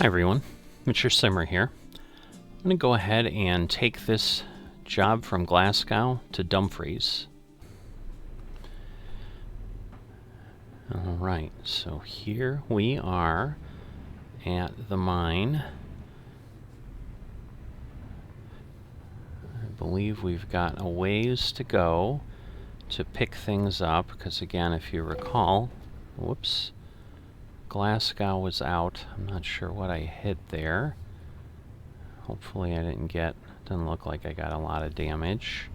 Hi everyone, Mr. Simmer here. I'm going to go ahead and take this job from Glasgow to Dumfries. Alright, so here we are at the mine. I believe we've got a ways to go to pick things up, because again, if you recall, whoops, Glasgow was out. I'm not sure what I hit there. Hopefully I doesn't look like I got a lot of damage.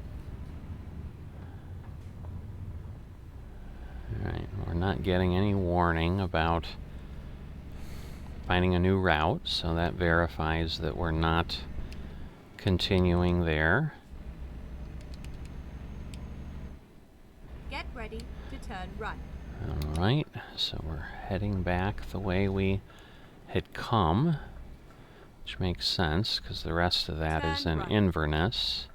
Alright, we're not getting any warning about finding a new route, so that verifies that we're not continuing there. Get ready to turn right. Alright, so we're heading back the way we had come, which makes sense because the rest of that is in Inverness.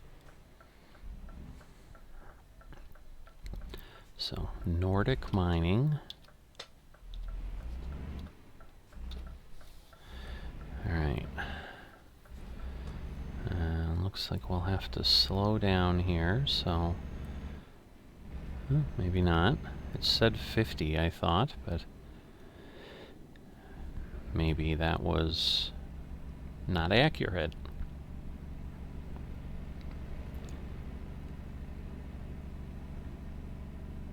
So, Nordic mining. Alright. Looks like we'll have to slow down here, so... maybe not. It said 50, I thought, but... maybe that was not accurate.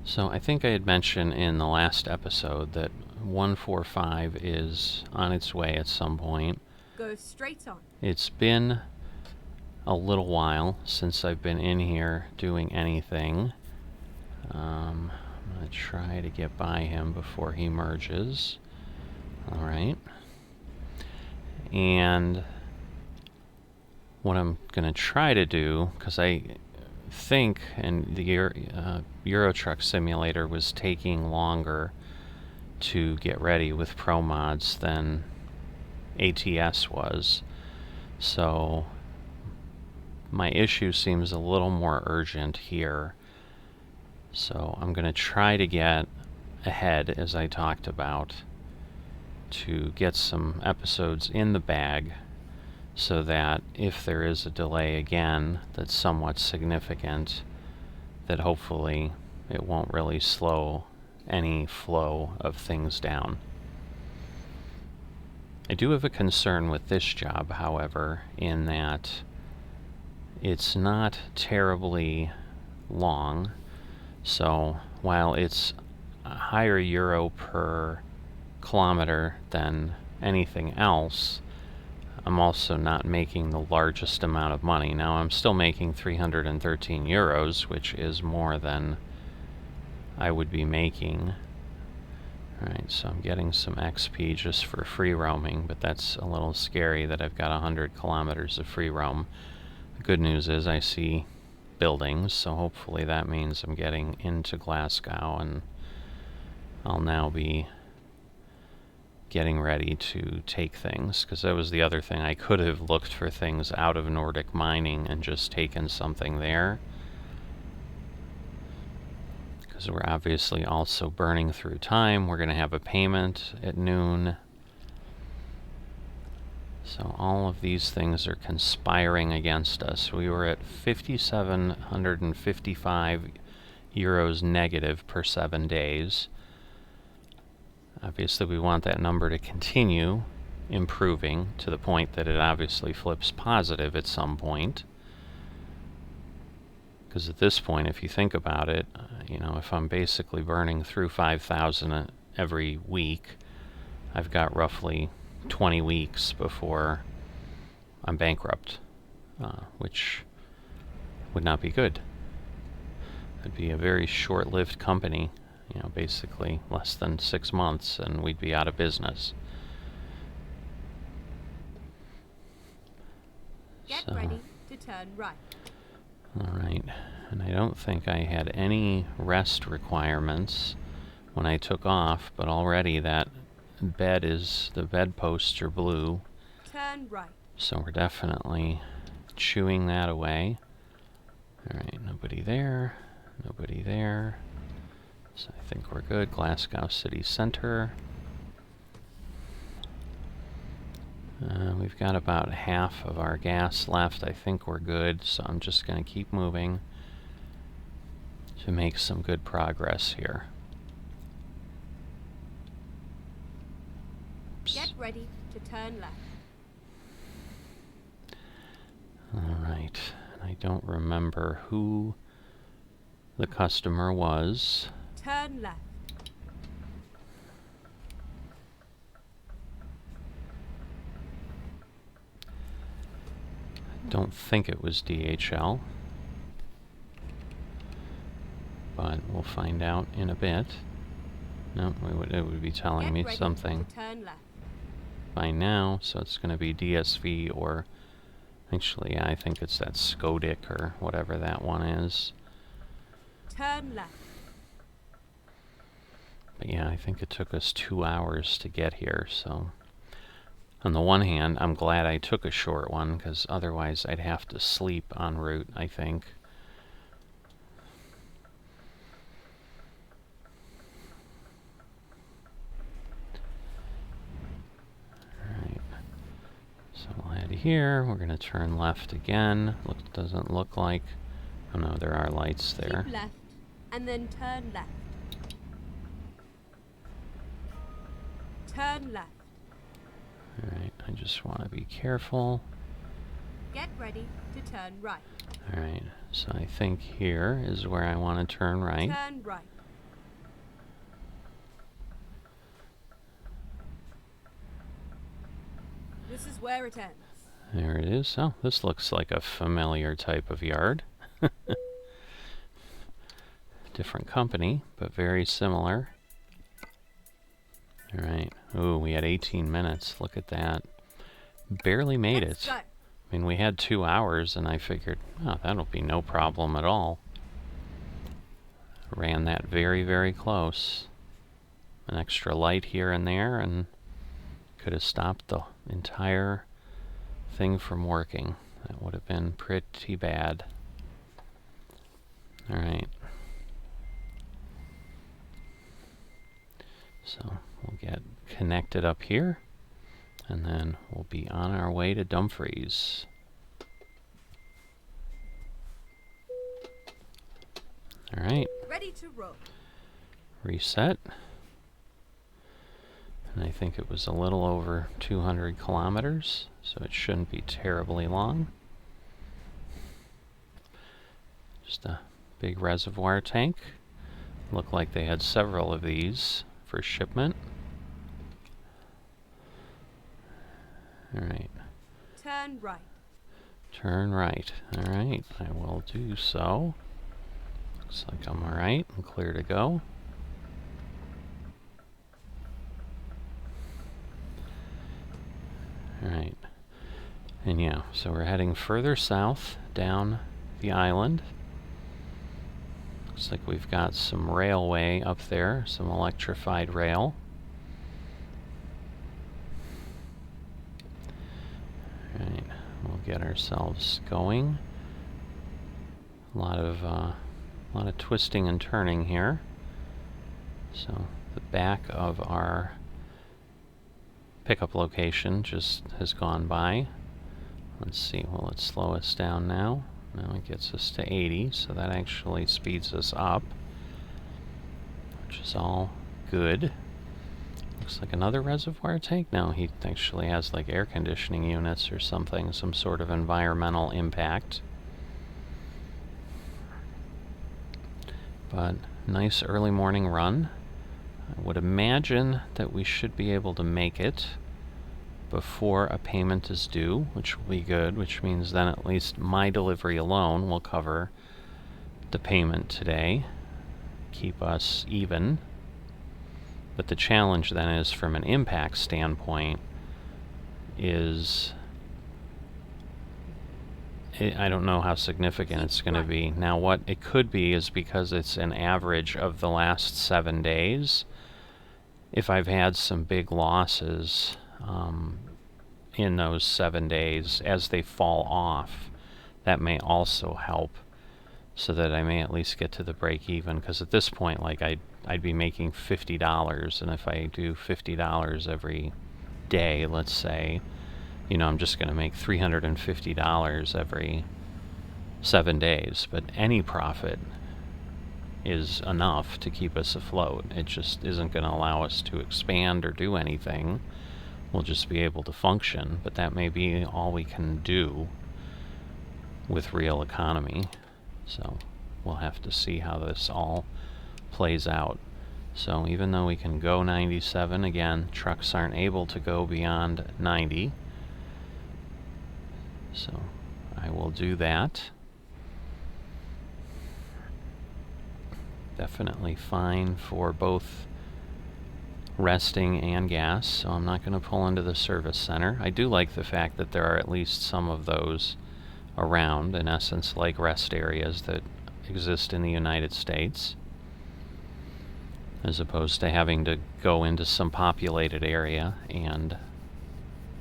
So I think I had mentioned in the last episode that 145 is on its way at some point. Go straight on. It's been a little while since I've been in here doing anything. I'm going to try to get by him before he merges. Alright. And what I'm going to try to do, because I think and the Euro Truck Simulator was taking longer to get ready with Pro Mods than ATS was, so my issue seems a little more urgent here. So I'm going to try to get ahead, as I talked about, to get some episodes in the bag so that if there is a delay again that's somewhat significant, that hopefully it won't really slow any flow of things down. I do have a concern with this job, however, in that it's not terribly long. So while it's a higher euro per kilometer than anything else, I'm also not making the largest amount of money. Now I'm still making 313 euros, which is more than I would be making. Alright, so I'm getting some XP just for free roaming, but that's a little scary that I've got 100 kilometers of free roam. The good news is I see buildings, so hopefully that means I'm getting into Glasgow, and I'll now be getting ready to take things, because that was the other thing. I could have looked for things out of Nordic mining and just taken something there, because we're obviously also burning through time. We're going to have a payment at noon. So all of these things are conspiring against us. We were at 5,755 euros negative per 7 days. Obviously we want that number to continue improving to the point that it obviously flips positive at some point. Because at this point, if you think about it, if I'm basically burning through 5,000 every week, I've got roughly 20 weeks before I'm bankrupt, which would not be good. It'd be a very short-lived company, basically less than 6 months, and we'd be out of business. Get ready to turn right. Alright, and I don't think I had any rest requirements when I took off, but already the bed posts are blue. Turn right. So we're definitely chewing that away. Alright, nobody there, nobody there. So I think we're good. Glasgow City Centre. We've got about half of our gas left. I think we're good, so I'm just going to keep moving to make some good progress here. Oops. Get ready to turn left. Alright, I don't remember who the customer was. Turn left. Don't think it was DHL, but we'll find out in a bit. No, it would be telling me something to turn left. by now, so it's going to be DSV or actually, yeah, I think it's that Skodic or whatever that one is. Turn left. But yeah, I think it took us 2 hours to get here, so on the one hand, I'm glad I took a short one, because otherwise I'd have to sleep en route, I think. Alright, so we'll head here. We're going to turn left again. Doesn't look like... Oh no, there are lights there. Keep left, and then turn left. Turn left. Alright, I just want to be careful. Get ready to turn right. Alright, so I think here is where I want to turn right. Turn right. This is where it ends. There it is. Oh, this looks like a familiar type of yard. Different company, but very similar. Alright. Ooh, we had 18 minutes. Look at that. Barely made Let's it. go. I mean, we had 2 hours, and I figured, oh, that'll be no problem at all. Ran that very, very close. An extra light here and there, and could have stopped the entire thing from working. That would have been pretty bad. Alright. So we'll get connected up here, and then we'll be on our way to Dumfries. Alright. Ready to roll. Reset. And I think it was a little over 200 kilometers, so it shouldn't be terribly long. Just a big reservoir tank. Looked like they had several of these for shipment. Alright. Turn right. Turn right. Alright, I will do so. Looks like I'm alright. I'm clear to go. Alright. And yeah, so we're heading further south down the island. Looks like we've got some railway up there, some electrified rail. Alright, we'll get ourselves going. A lot of twisting and turning here. So the back of our pickup location just has gone by. Let's see, will it slow us down now? No, it gets us to 80, so that actually speeds us up, which is all good. Looks like another reservoir tank. No, he actually has like air conditioning units or something, some sort of environmental impact. But nice early morning run. I would imagine that we should be able to make it before a payment is due, which will be good, which means then at least my delivery alone will cover the payment today, keep us even. But the challenge then is, from an impact standpoint, is I don't know how significant it's going to be. Now, what it could be is, because it's an average of the last 7 days, if I've had some big losses in those 7 days, as they fall off, that may also help, so that I may at least get to the break even. Because at this point, like, I'd be making $50, and if I do $50 every day, let's say, you know, I'm just going to make $350 every 7 days, but any profit is enough to keep us afloat. It just isn't going to allow us to expand or do anything. We'll just be able to function, but that may be all we can do with real economy. So we'll have to see how this all plays out. So even though we can go 97, again, trucks aren't able to go beyond 90. So I will do that. Definitely fine for both resting and gas, so I'm not going to pull into the service center. I do like the fact that there are at least some of those around, in essence like rest areas that exist in the United States, as opposed to having to go into some populated area and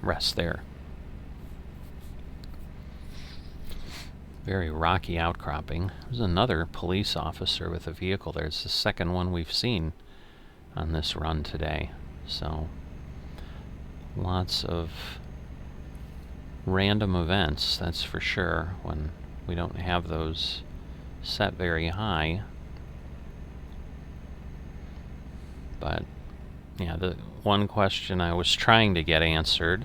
rest there. Very rocky outcropping. There's another police officer with a vehicle there. It's the second one we've seen on this run today. So lots of random events, that's for sure, when we don't have those set very high. But yeah, the one question I was trying to get answered,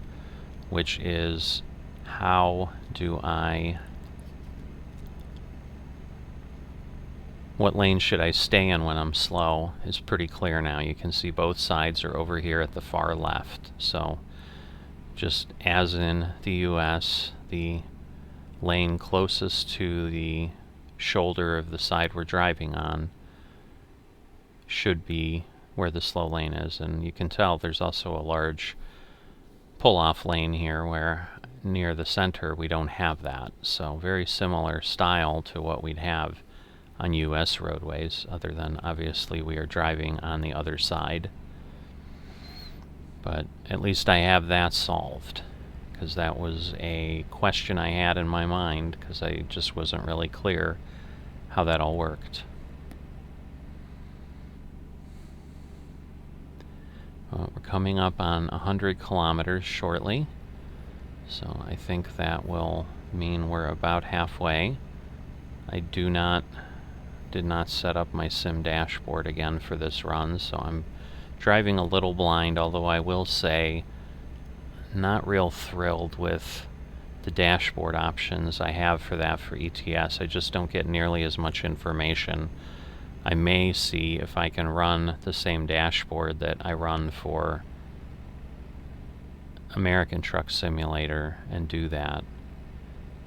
which is how do I... what lane should I stay in when I'm slow is pretty clear now. You can see both sides are over here at the far left. So just as in the US, the lane closest to the shoulder of the side we're driving on should be where the slow lane is. And you can tell there's also a large pull-off lane here where near the center we don't have that. So very similar style to what we'd have on US roadways, other than obviously we are driving on the other side. But at least I have that solved, because that was a question I had in my mind, because I just wasn't really clear how that all worked. We're coming up on 100 kilometers shortly, so I think that will mean we're about halfway. I did not set up my sim dashboard again for this run, so I'm driving a little blind, although I will say not real thrilled with the dashboard options I have for that for ETS. I just don't get nearly as much information. I may see if I can run the same dashboard that I run for American Truck Simulator and do that,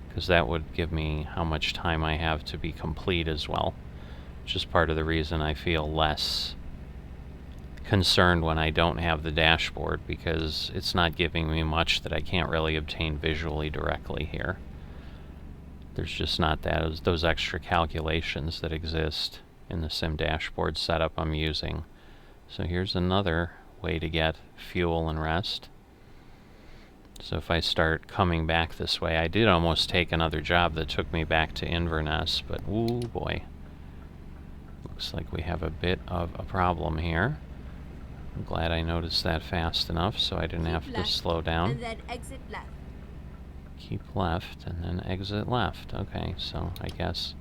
because that would give me how much time I have to be complete as well, which is part of the reason I feel less concerned when I don't have the dashboard, because it's not giving me much that I can't really obtain visually directly here. There's just not those extra calculations that exist in the sim dashboard setup I'm using. So here's another way to get fuel and rest. So if I start coming back this way, I did almost take another job that took me back to Inverness, but ooh boy. Looks like we have a bit of a problem here. I'm glad I noticed that fast enough so I didn't have to slow down. And then exit left. Keep left and then exit left. Okay, so I guess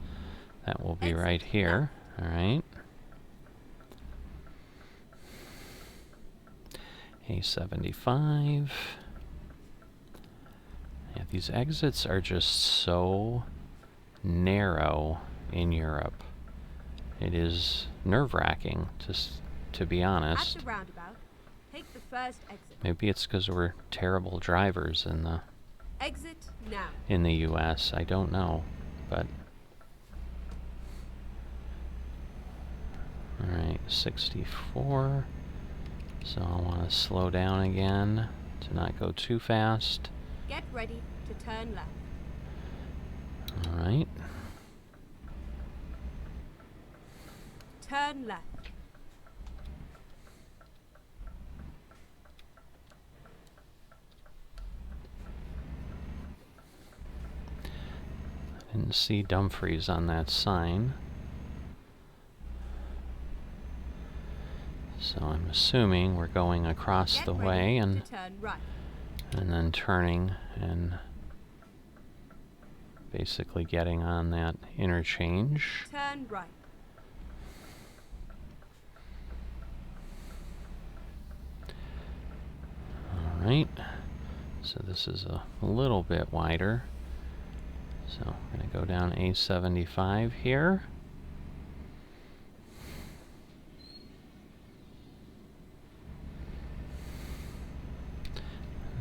that will be right here. Alright. A75. Yeah, these exits are just so narrow in Europe. It is nerve-wracking, to be honest. At the roundabout, take the first exit. Maybe it's because we're terrible drivers in the Exit now. in the US. I don't know, but alright, 64. So I want to slow down again to not go too fast. Get ready to turn left. Alright. Turn left. Didn't see Dumfries on that sign. So I'm assuming we're going across Get the ready way, to and turn right. and then turning and basically getting on that interchange. Turn right. Alright, so this is a little bit wider. So I'm going to go down A75 here.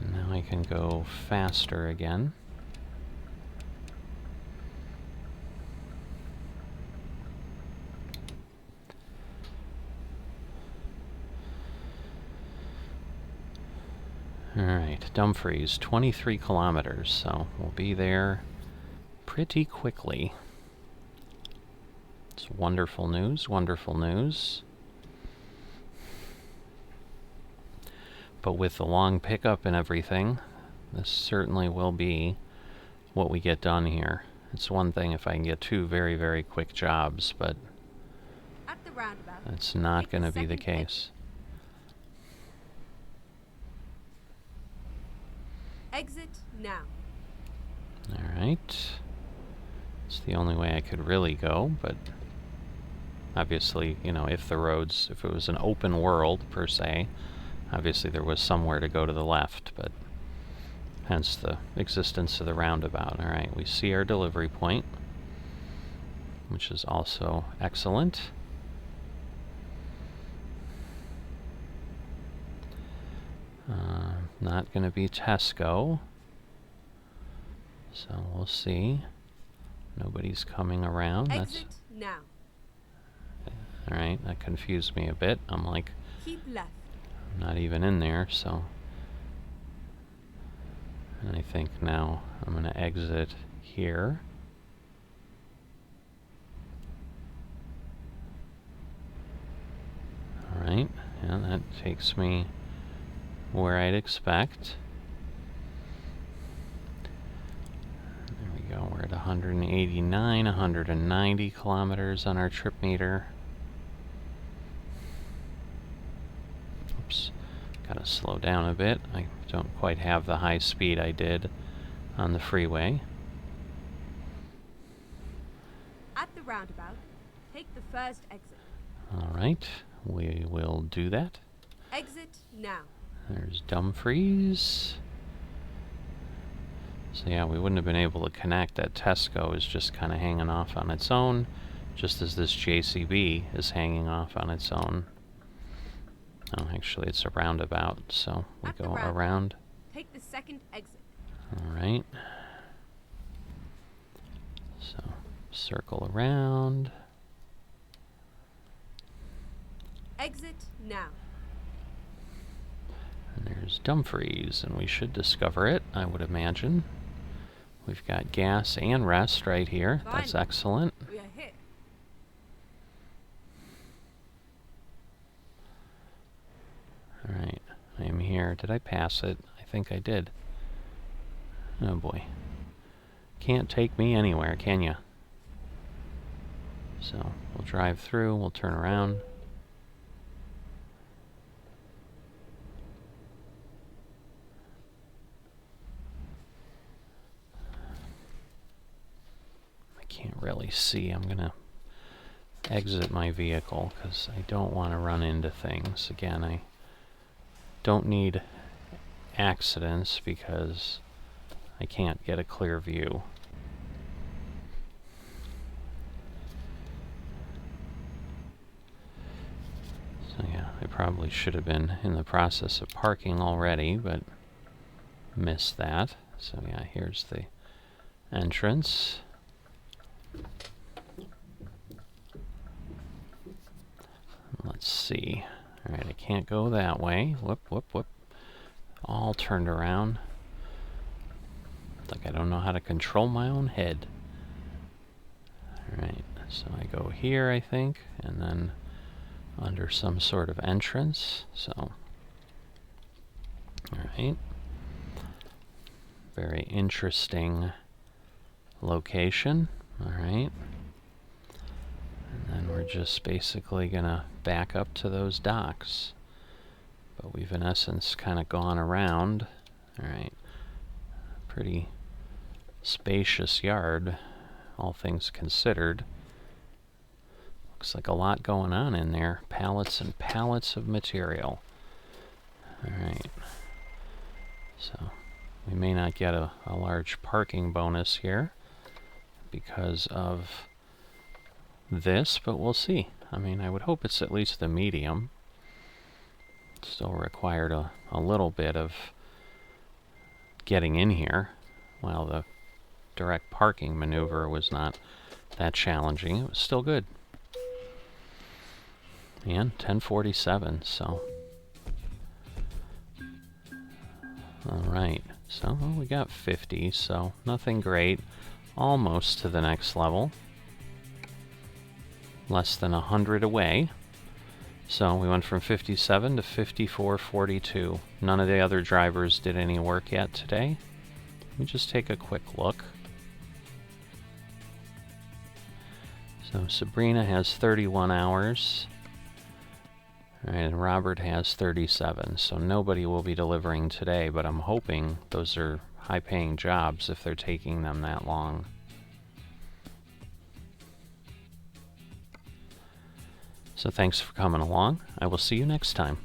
And now I can go faster again. Alright, Dumfries, 23 kilometers, so we'll be there pretty quickly. It's wonderful news, wonderful news. But with the long pickup and everything, this certainly will be what we get done here. It's one thing if I can get 2 very, very quick jobs, but At the roundabout, that's not take going the to be the second exit. case. Exit now. Alright. It's the only way I could really go, but obviously, you know, if it was an open world, per se, obviously there was somewhere to go to the left, but hence the existence of the roundabout. Alright, we see our delivery point, which is also excellent. Not going to be Tesco, so we'll see. Nobody's coming around. Exit now. Alright, that confused me a bit. I'm like, Keep left. I'm not even in there, so. And I think now I'm going to exit here. Alright, and that takes me where I'd expect. There we go, we're at 189, 190 kilometers on our trip meter. Oops, gotta slow down a bit. I don't quite have the high speed I did on the freeway. At the roundabout, take the first exit. Alright, we will do that. Exit now. There's Dumfries. So yeah, we wouldn't have been able to connect. That Tesco is just kind of hanging off on its own, just as this JCB is hanging off on its own. Oh, actually it's a roundabout, so we At the go roundabout, around. Take the second exit. Alright. So, circle around. Exit now. And there's Dumfries, and we should discover it, I would imagine. We've got gas and rest right here. That's Finally. excellent. We are here. Alright, I am here. Did I pass it? I think I did. Oh boy. Can't take me anywhere, can ya? So, we'll drive through, we'll turn around. I can't really see. I'm gonna exit my vehicle because I don't want to run into things. Again, I don't need accidents because I can't get a clear view. So yeah, I probably should have been in the process of parking already, but missed that. So yeah, here's the entrance. Let's see. Alright, I can't go that way. Whoop, whoop, whoop. All turned around. It's like I don't know how to control my own head. Alright, so I go here, I think, and then under some sort of entrance. So, alright. Very interesting location. Alright. And then we're just basically gonna back up to those docks. But we've in essence kind of gone around Alright. Pretty spacious yard, all things considered. Looks like a lot going on in there. Pallets and pallets of material. Alright. So, we may not get a large parking bonus here because of this, but we'll see. I mean, I would hope it's at least the medium. Still required a little bit of getting in here, while the direct parking maneuver was not that challenging. It was still good. And 1047, so. Alright, so we got 50, so nothing great. Almost to the next level. Less than 100 away. So we went from 57 to 5442. None of the other drivers did any work yet today. Let me just take a quick look. So Sabrina has 31 hours. And Robert has 37, so nobody will be delivering today, but I'm hoping those are high-paying jobs if they're taking them that long. So thanks for coming along. I will see you next time.